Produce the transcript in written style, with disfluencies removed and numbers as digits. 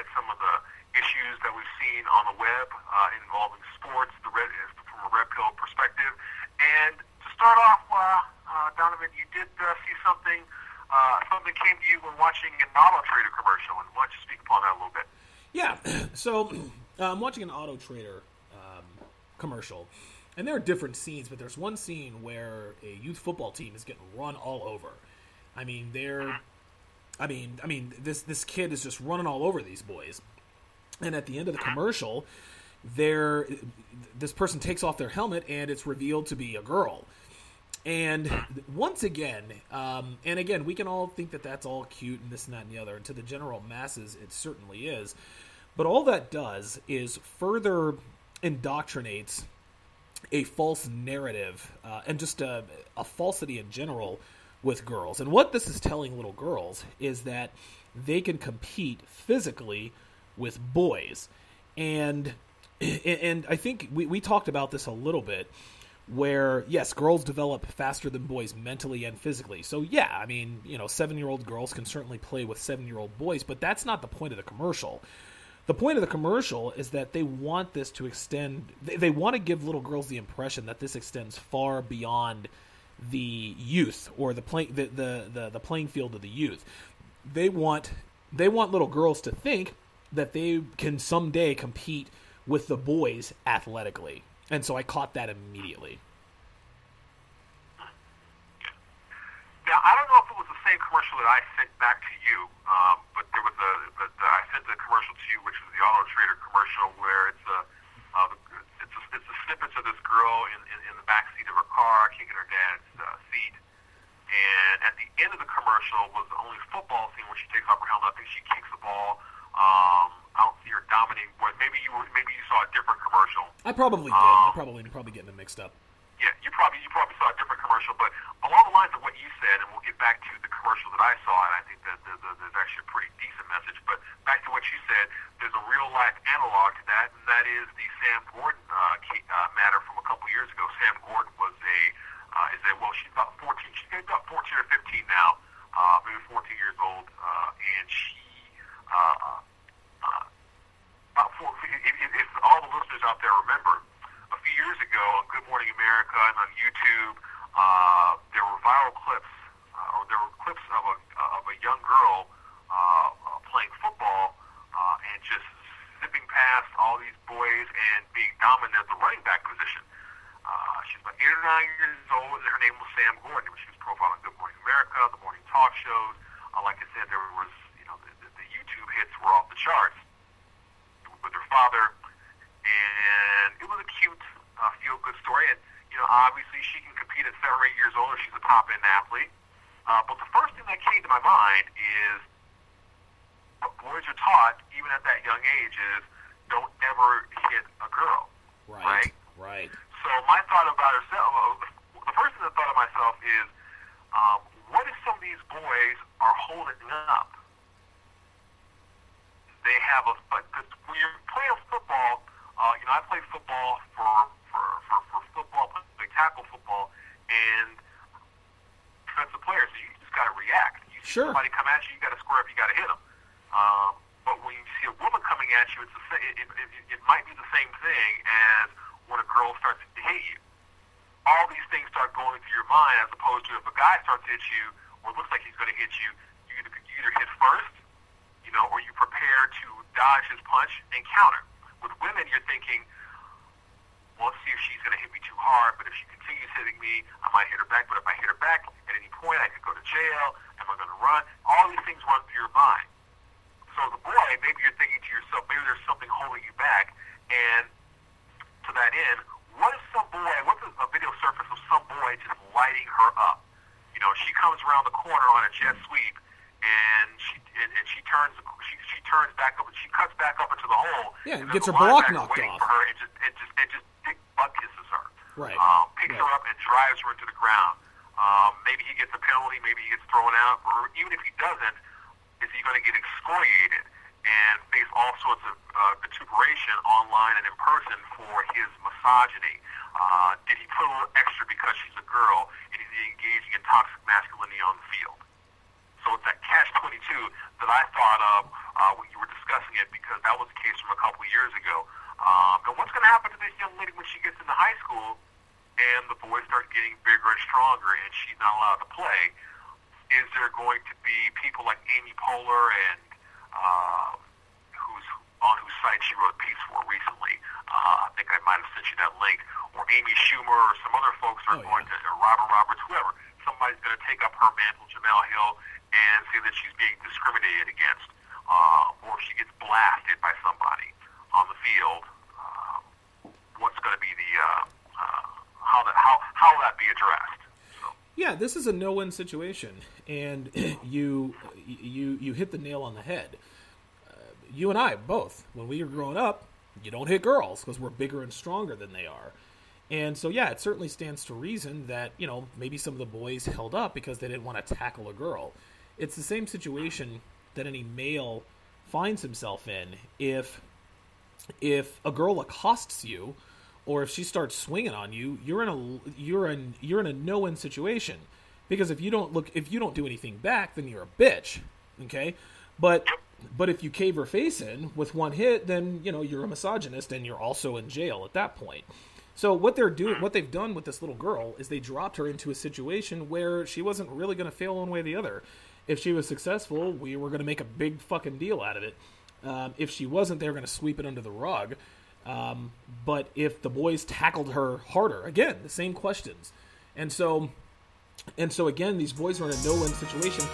at some of the issues that we've seen on the web involving sports, from a red pill perspective. And to start off, Donovan, you did see something came to you when watching an Auto Trader commercial, and why don't you speak upon that a little bit? Yeah, so I'm watching an Auto Trader commercial, and there are different scenes, but there's one scene where a youth football team is getting run all over. I mean, this kid is just running all over these boys. And at the end of the commercial, this person takes off their helmet, and it's revealed to be a girl. And once again, we can all think that that's all cute and this and that and the other. And to the general masses, it certainly is. But all that does is further indoctrinates a false narrative and just a falsity in general with girls. And what this is telling little girls is that they can compete physically with boys. And I think we talked about this a little bit, where, yes, girls develop faster than boys mentally and physically. So, yeah, I mean, 7-year-old girls can certainly play with 7-year-old boys, but that's not the point of the commercial. The point of the commercial is that they want this to extend. They want to give little girls the impression that this extends far beyond the youth or the playing field of the youth. They want little girls to think that they can someday compete with the boys athletically. And so I caught that immediately. Now, I don't know if it was the same commercial that I sent back to you, but I sent the commercial to you, which was the Auto Trader commercial, where it's the snippets of this girl in the back seat of her car kicking her dad's seat, and at the end of the commercial was the only football scene where she takes off her helmet. I think she kicks the ball. I don't see her dominating boys. Maybe you saw a different commercial. I probably did. I'm probably getting them mixed up. Yeah, you probably saw a different commercial, but along the lines of what you said, and we'll get back to the commercial that I saw, and I think that there's actually a pretty decent message. But back to what you said, there's a real life analog to that, and that is the Sam Gordon matter from a couple years ago. Sam Gordon was she's about 14. She's about 14 or 15 now, maybe 14 years old, and she. If all the listeners out there remember, a few years ago on Good Morning America and on YouTube, there were viral clips, or there were clips of a young girl playing football and just zipping past all these boys and being dominant at the running back position. She's about 8 or 9 years old, and her name was Sam Gordon. She was profiled on Good Morning America, the morning talk shows. Like I said, there was, the YouTube hits were off the charts with her father, and it was a cute, feel-good story. And obviously she can compete at 7 or 8 years old if she's a top-end athlete. But the first thing that came to my mind is what boys are taught, even at that young age, is don't ever hit a girl. Right. So my thought about herself, the first thing I thought of myself is, what if some of these boys are holding up? They have because when you're playing football, I play football for football, play tackle football, and defensive players, so you just got to react. You see somebody come at you, you got to square up, you got to hit them. But when you see a woman coming at you, it might be the same thing as when a girl starts to hit you. All these things start going through your mind, as opposed to if a guy starts to hit you, or it looks like he's going to hit you, you either hit first, or you prepare to dodge his punch and counter. With women, you're thinking, well, let's see if she's going to hit me too hard, but if she continues hitting me, I might hit her back, but if I hit her back, at any point, I could go to jail. Am I going to run? All these things run through your mind. So as a boy, maybe you're thinking to yourself, maybe there's something holding you back, and to that end, what's a video surface of some boy just lighting her up? She comes around the corner on a jet sweep, and she turns back up, and she cuts back up into the hole. Yeah, and gets her block knocked waiting off. For her, and just big butt kisses her. Right. Picks her up and drives her into the ground. Maybe he gets a penalty, maybe he gets thrown out, or even if he doesn't, is he going to get excoriated and face all sorts of vituperation online and in person for his misogyny? Did he put a little extra because she's a girl, and is he engaging in toxic masculinity on the field? So it's that catch-22 that I thought of when you were discussing discussing it because that was the case from a couple of years ago. And what's going to happen to this young lady when she gets into high school and the boys start getting bigger and stronger and she's not allowed to play? Is there going to be people like Amy Poehler and whose site she wrote a piece for recently? I think I might have sent you that link. Or Amy Schumer or some other folks are going to, or Robert Roberts, whoever. Somebody's going to take up her mantle, Jamel Hill, and say that she's being discriminated against, or she gets blasted by somebody on the field. What's going to be the how will that be addressed? So. Yeah, this is a no-win situation, and you hit the nail on the head. You and I both, when we were growing up, you don't hit girls because we're bigger and stronger than they are. And so, yeah, it certainly stands to reason that, maybe some of the boys held up because they didn't want to tackle a girl. It's the same situation that any male finds himself in if a girl accosts you or if she starts swinging on you, you're in a no-win situation, because if you don't do anything back, then you're a bitch, okay? But if you cave her face in with one hit, then you're a misogynist and you're also in jail at that point. So what they've done with this little girl is they dropped her into a situation where she wasn't really going to fail one way or the other. If she was successful, we were going to make a big fucking deal out of it. If she wasn't, they were going to sweep it under the rug. But if the boys tackled her harder, again, the same questions. And so again, these boys are in a no-win situation.